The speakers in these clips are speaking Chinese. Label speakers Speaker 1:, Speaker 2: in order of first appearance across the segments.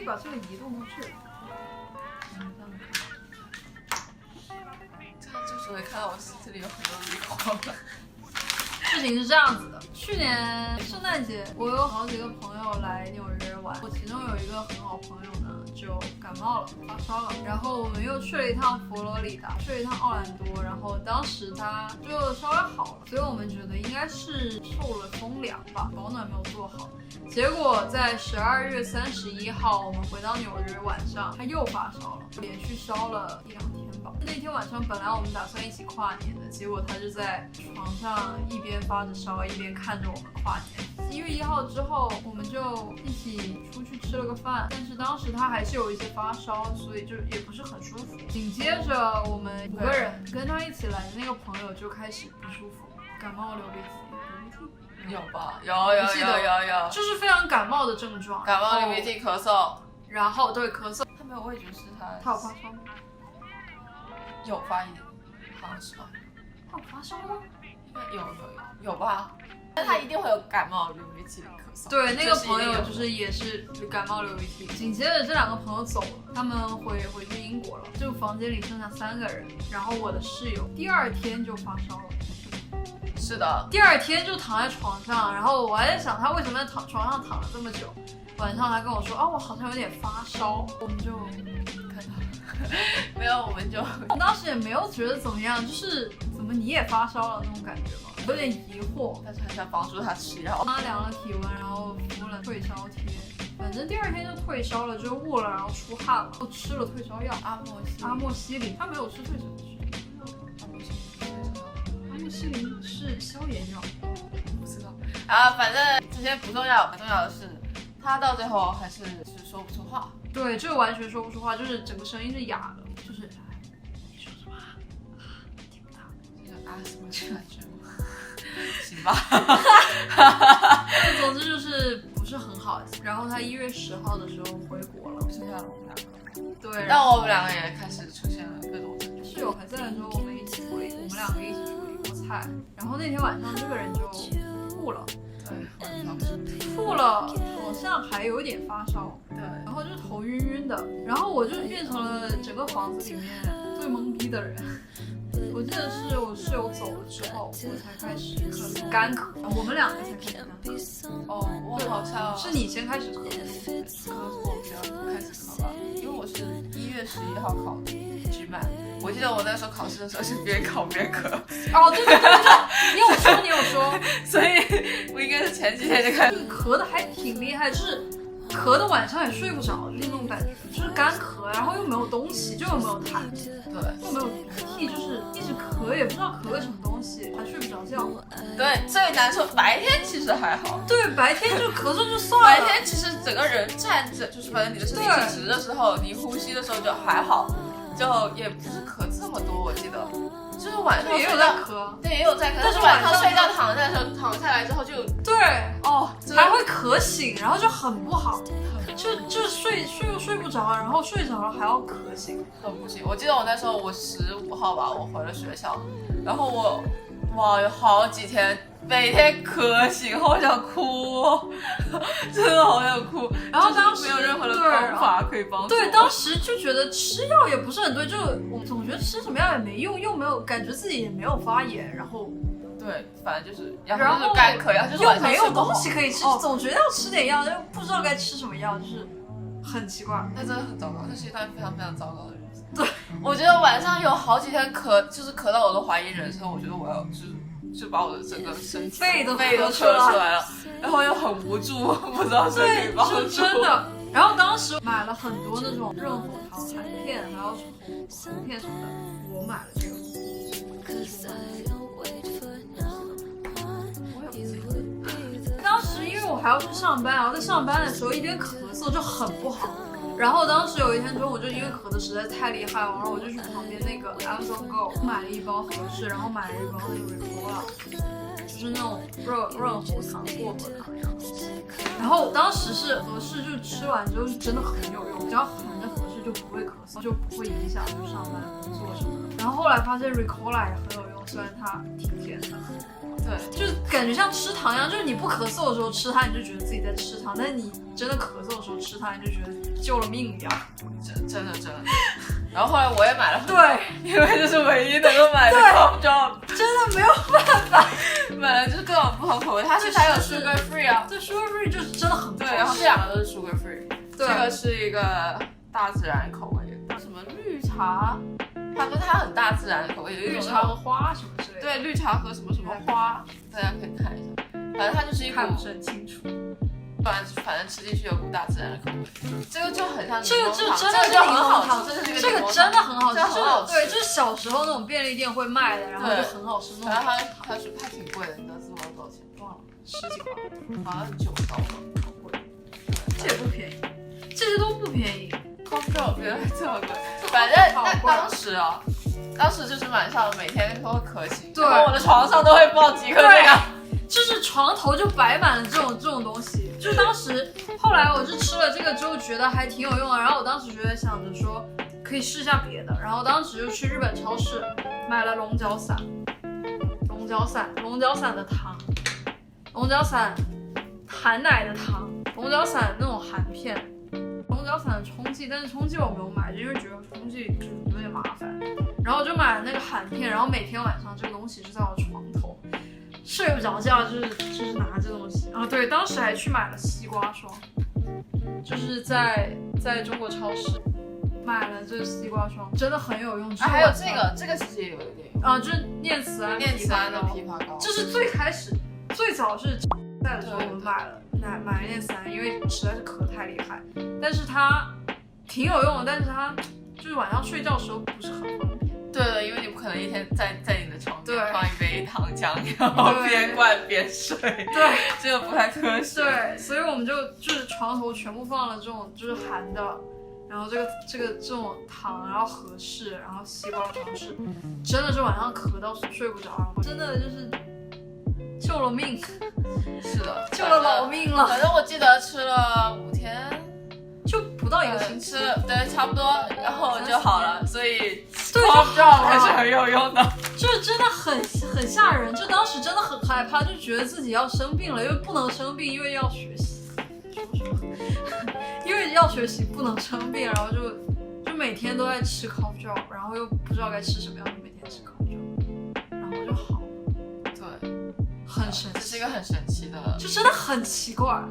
Speaker 1: 把这个移动到这里。
Speaker 2: 这样就是会看到我这里有很多绿光了。
Speaker 1: 事情是这样子的，去年圣诞节我有好几个朋友来纽约玩，我其中有一个很好朋友呢就感冒了，发烧了，然后我们又去了一趟佛罗里达，去了一趟奥兰多，然后当时他就稍微好了，所以我们觉得应该是受了风凉吧，保暖没有做好。结果在12月31号我们回到纽约晚上，他又发烧了，连续烧了1-2天吧。那天晚上本来我们打算一起跨年的，结果他就在床上一边发着烧一边看着我们跨年。1月1号之后我们就一起出去吃了个饭，但是当时他还是有一些发烧，所以就也不是很舒服。紧接着我们5个人跟他一起来的那个朋友就开始不舒服，感冒流鼻涕。
Speaker 2: 有吧？有，
Speaker 1: 就是非常感冒的症状，
Speaker 2: 感冒、流鼻涕、咳嗽，
Speaker 1: 然后对咳嗽。
Speaker 2: 他没有味觉是
Speaker 1: 他有发烧吗？
Speaker 2: 有发一点，好像是吧？
Speaker 1: 他有发烧吗？
Speaker 2: 应该有吧？但他一定会有感冒、流鼻涕、咳嗽。
Speaker 1: 对，那个朋友就是也是感冒流鼻涕。紧接着这2个朋友走了，他们回去英国了，就房间里剩下3个人，然后我的室友第2天就发烧了。
Speaker 2: 是的，
Speaker 1: 第2天就躺在床上，然后我还在想他为什么在床上躺了这么久。晚上他跟我说我好像有点发烧，我们就
Speaker 2: 看到没有，我们就
Speaker 1: 当时也没有觉得怎么样，就是怎么你也发烧了那种感觉嘛，有点疑惑，
Speaker 2: 但是很想帮助他吃药。
Speaker 1: 他量了体温，然后敷了退烧贴，反正第2天就退烧了，就悟了，然后出汗了，又吃了退烧药阿莫西林，他没有吃退烧药。西林是消炎药，
Speaker 2: 不知道啊，反正这些不重要，很重要的是，他到最后还是说不出话。
Speaker 1: 对，就完全说不出话，就是整个声音是哑的，就是你说什么听不到，
Speaker 2: 这个什么感觉吗？行吧。
Speaker 1: 总之就是不是很好。然后他1月10号的时候回国了，
Speaker 2: 剩下了我们2个。
Speaker 1: 对，
Speaker 2: 但我们2个也开始出现了各种症状。
Speaker 1: 室友还在的时候，我们2个一起处理锅菜。然后那天晚上这个人就吐了，
Speaker 2: 对，
Speaker 1: 吐了，好像还有点发烧，
Speaker 2: 对，
Speaker 1: 然后就头晕晕的，然后我就变成了整个房子里面最懵逼的人。我记得是我室友走了之后，我才开始干咳，我们2个才开始干咳。
Speaker 2: 哦，我好像
Speaker 1: 是你先开始咳，
Speaker 2: 我比较开始咳吧，因为我是1月11号考的GMAT，我记得我那时候考试的时候是边考边咳。
Speaker 1: 哦，对，你有说，
Speaker 2: 所以我应该是前几天就开始
Speaker 1: 咳的还挺厉害，就是咳的晚上也睡不着，就是那种感觉，就是干咳，然后又没有东西，就又没有痰，
Speaker 2: 对，
Speaker 1: 又没有鼻涕，就是一直咳，也不知道咳个什么东西，还睡不着觉。
Speaker 2: 对，最难受白天其实还好，
Speaker 1: 对，白天就咳嗽就算了，
Speaker 2: 白天其实整个人站着，就是反正你的身体直的时候，你呼吸的时候就还好，就也不是咳这么多，我记得。就是晚上
Speaker 1: 也有在咳，
Speaker 2: 对，也有在咳，但是晚上睡觉躺在的时候，躺下来之后就
Speaker 1: 对
Speaker 2: 哦，
Speaker 1: 还会咳醒，然后就很不好，就睡又睡不着，然后睡着了还要咳醒，
Speaker 2: 很不行。我记得我那时候我15号吧，我回了学校，然后有好几天每天咳醒，好想哭哦，真的好想哭。
Speaker 1: 然后当时
Speaker 2: 没有任何的方法可以帮助。
Speaker 1: 对，当时就觉得吃药也不是很对，就我总觉得吃什么药也没用，又没有感觉自己也没有发炎，然后
Speaker 2: 对，反正就是，然后就是干咳，然后就是
Speaker 1: 又没有东西可以吃，总觉得要吃点药，又不知道该吃什么药，就是很奇怪。
Speaker 2: 那真的很糟糕，那是一段非常非常糟糕的日子。
Speaker 1: 对，
Speaker 2: 我觉得晚上有好几天咳，就是咳到我都怀疑人生，我觉得我要就把我的整个身体
Speaker 1: 肺都
Speaker 2: 咳出来了，然后又很无助，不知道谁可以帮助。
Speaker 1: 对，真的。然后当时买了很多那种润喉糖含片，还有喉片什么的，我买了这个。当时因为我还要去上班，然后在上班的时候一边咳嗽就很不好。然后当时有一天中午就因为咳的实在太厉害了，然后我就去旁边那个 Amazon Go 买了一包合适，然后买了一包那个 Ricola， 就是那种润喉糖、薄荷糖一样的东西。然后当时是合适，就是吃完之后是真的很有用，只要含着合适就不会咳嗽，就不会影响就上班工作什么的。然后后来发现 Ricola 也很有用，虽然它挺甜的。
Speaker 2: 对，
Speaker 1: 就是感觉像吃糖一样，就是你不咳嗽的时候吃它，你就觉得自己在吃糖，但是你真的咳嗽的时候吃它，你就觉得救了命一样。
Speaker 2: 真的。然后后来我也买了很多，
Speaker 1: 对，
Speaker 2: 因为这是唯一能够买的 cough drop，
Speaker 1: 真的没有办法，
Speaker 2: 买了就是各种不同口味，它其实还有 sugar free 啊。
Speaker 1: 对 sugar free 就是真的很
Speaker 2: 对，然后这两个都是 sugar free，
Speaker 1: 对，
Speaker 2: 这个是一个大自然口味，什么绿茶，它很大自然的口味，有一种
Speaker 1: 绿茶和花什么之类的。
Speaker 2: 对，绿茶和什么花，大家可以看一下。反正它就是一股，
Speaker 1: 看不是很清楚。
Speaker 2: 反正吃进去有股大自然的口味。这个就很像
Speaker 1: 这个就真的
Speaker 2: 这个就很好吃，
Speaker 1: 这个真的很好吃，
Speaker 2: 这很好吃。
Speaker 1: 对，就是小时候那种便利店会卖的，然后就很好吃那种。
Speaker 2: 然后它挺贵的，你知道是多少钱？
Speaker 1: 忘了10几块，
Speaker 2: 好像9刀吧，好贵。
Speaker 1: 这也不便宜，这些都不便宜。
Speaker 2: cough drop 原来这么贵，反正当时就是晚上每天都会咳醒，
Speaker 1: 对，
Speaker 2: 然后我的床上都会放几颗这个，
Speaker 1: 就是床头就摆满了这种东西。就当时后来我就吃了这个之后觉得还挺有用的，然后我当时觉得想着说可以试一下别的，然后当时就去日本超市买了龙角散的糖，龙角散含奶的糖，龙角散那种含片，龙角散的冲剂，但是冲剂我没有买，因为觉得冲剂就是有点麻烦，然后我就买了那个含片，然后每天晚上这个东西就在我床头，睡不着觉就是拿这东西啊。对，当时还去买了西瓜霜，就是在中国超市买了这个西瓜霜，真的很有用。
Speaker 2: 还有这个其实也有一点用
Speaker 1: 啊，就是念慈庵
Speaker 2: 的枇杷膏，
Speaker 1: 这是最早是在的时候我们买了念慈庵，因为实在是咳太厉害，但是它挺有用的，但是它就是晚上睡觉的时候不是很方便。
Speaker 2: 对，因为你不可能一天在你的床边放一杯糖浆，然
Speaker 1: 后
Speaker 2: 边灌边睡，
Speaker 1: 对，
Speaker 2: 这个不太科学。
Speaker 1: 对，所以我们就是床头全部放了这种就是含的，然后这种糖，然后和氏，然后西瓜霜是，真的是晚上咳到睡不着，真的就是救了命。
Speaker 2: 是的，
Speaker 1: 救了老命了。
Speaker 2: 反正我记得吃了5天。
Speaker 1: 就不到1个星期，
Speaker 2: 对，差不多，然后就好了，所以
Speaker 1: 对
Speaker 2: ，cough drop 还是很有用的。
Speaker 1: 就是真的很吓人，就当时真的很害怕，就觉得自己要生病了，因为不能生病，因为要学习，因为要学习不能生病，然后就每天都在吃 cough drop， 然后又不知道该吃什么样，就每天吃 cough drop， 然后就好了。对，很神奇，
Speaker 2: 这是一个很神奇的，
Speaker 1: 就真的很奇怪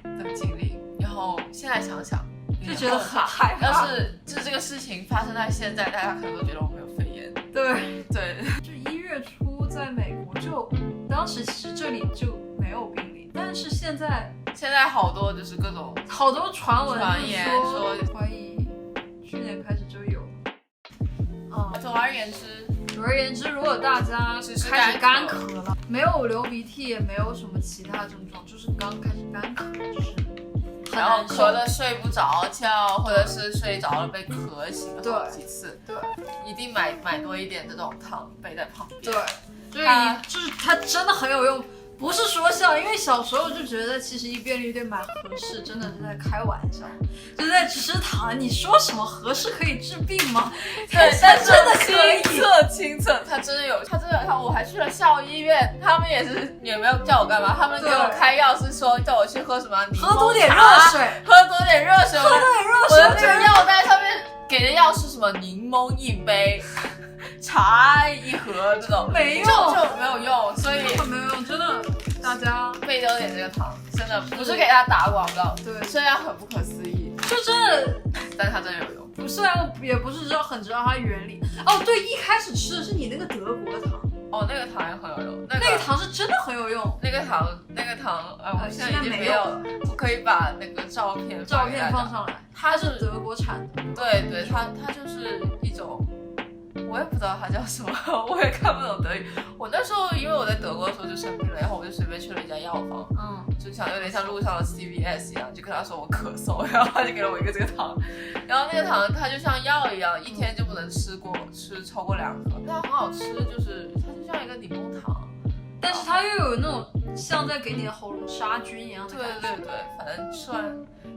Speaker 2: 的经历。然后现在想想，
Speaker 1: 就觉得很害怕。
Speaker 2: 要是这个事情发生在现在，大家可能都觉得我们有肺炎。
Speaker 1: 对，
Speaker 2: 就
Speaker 1: 1月初在美国，当时其实这里就没有病例，但是现在
Speaker 2: 好多就是各种
Speaker 1: 好多传
Speaker 2: 言说
Speaker 1: 怀疑去年开始就有。
Speaker 2: 总而言之，
Speaker 1: 如果大家开始干咳了，没有流鼻涕，也没有什么其他症状，就是刚开始干咳，就是
Speaker 2: 然后咳得睡不着觉，或者是睡着了被咳醒了好几次，
Speaker 1: 对，
Speaker 2: 一定买多一点这种糖备在旁边。
Speaker 1: 对，就是它真的很有用，不是说笑，因为小时候就觉得其实一便利店买和氏真的是在开玩笑，就在吃糖。你说什么和氏可以治病吗？
Speaker 2: 对，
Speaker 1: 但真的可以
Speaker 2: 亲测，它真的有。我还去了校医院，他们也没有叫我干嘛，他们给我开药是说叫我去喝什么柠檬茶，
Speaker 1: 喝多点热水，
Speaker 2: 我的那个药袋上面给的药是什么柠檬1杯。茶1盒这种
Speaker 1: 没用，
Speaker 2: 就没有用，所以
Speaker 1: 没有用，真的，大家
Speaker 2: 备多点这个糖，真的不是给他打广告，
Speaker 1: 对，
Speaker 2: 虽然很不可思议，
Speaker 1: 就真的，
Speaker 2: 但它真的有用。
Speaker 1: 虽然我也不是很知道它原理。哦，对，一开始吃的是你那个德国的糖，
Speaker 2: 哦，那个糖也很有用，
Speaker 1: 那个糖是真的很有用，
Speaker 2: 那个糖，我现在已经没有，我可以把那个照片
Speaker 1: 放上来，它是德国产的，
Speaker 2: 对，它就是一种。我也不知道它叫什么，我也看不懂德语。我那时候因为我在德国的时候就生病了，然后我就随便去了一家药房，就有点像路上的 CVS 一样，就跟他说我咳嗽，然后他就给了我一个这个糖，然后那个糖它就像药一样，一天就不能吃超过2盒，它很好吃，就是它就像一个柠檬糖，
Speaker 1: 但是它又有那种像在给你的喉咙杀菌一样的感觉。
Speaker 2: 对，反正吃完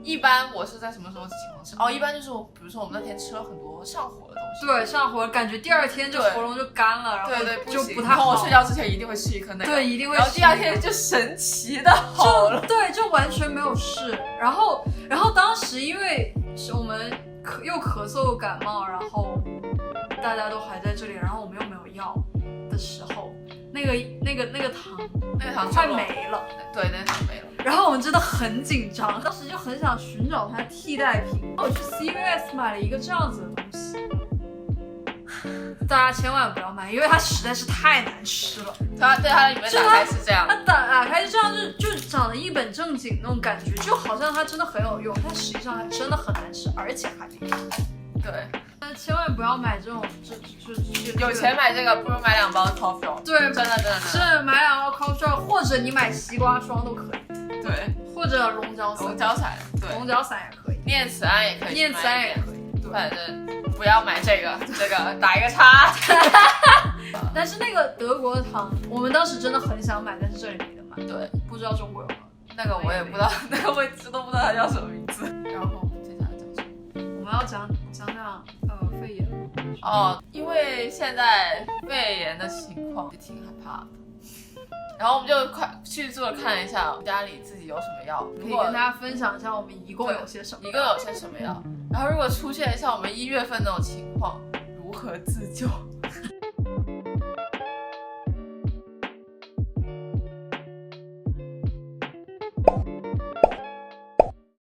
Speaker 2: 一般我是在什么时候情况吃？哦，一般就是比如说我们那天吃了很多上火的东西。
Speaker 1: 对，上火感觉第二天就喉咙就干了，然后就不太好。
Speaker 2: 然后我睡觉之前一定会吃一颗那个。
Speaker 1: 对，一定会。
Speaker 2: 然后第二天就神奇的好了。
Speaker 1: 对，就完全没有事。然后当时因为我们又咳嗽又感冒，然后大家都还在这里，然后我们又没有药的时候，那个糖快没了。
Speaker 2: 对，那个糖没了。
Speaker 1: 然后我们真的很紧张，当时就很想寻找它的替代品。我去 CVS 买了一个这样子的东西，大家千万不要买，因为它实在是太难吃了。
Speaker 2: 它里面打开是这样，
Speaker 1: 它打开是这样，就长得一本正经那种感觉，就好像它真的很有用，但实际上它真的很难吃，而且还没用。
Speaker 2: 对，
Speaker 1: 但千万不要买这种，
Speaker 2: 有钱买这个不如买2包 coffee。对，真的
Speaker 1: 是买2包 coffee， 或者你买西瓜霜都可以。
Speaker 2: 对，
Speaker 1: 或者龙角散，对，龙角散也可以，
Speaker 2: 念慈庵也可以，
Speaker 1: 念慈庵也可以，对，
Speaker 2: 反正不要买这个打一个叉。
Speaker 1: 但是那个德国的糖，我们当时真的很想买，但是这里没得买。
Speaker 2: 对，
Speaker 1: 不知道中国有吗？
Speaker 2: 那个我也不知道，那个我一直都不知道它叫什么名字。然后接下来讲什么？
Speaker 1: 我们要讲肺炎。
Speaker 2: 哦，因为现在肺炎的情况也挺害怕的。然后我们就快迅速的看了一下家里自己有什么药，
Speaker 1: 可以跟大家分享一下我们一共有些什么药。
Speaker 2: 然后如果出现像我们1月份那种情况，如何自救？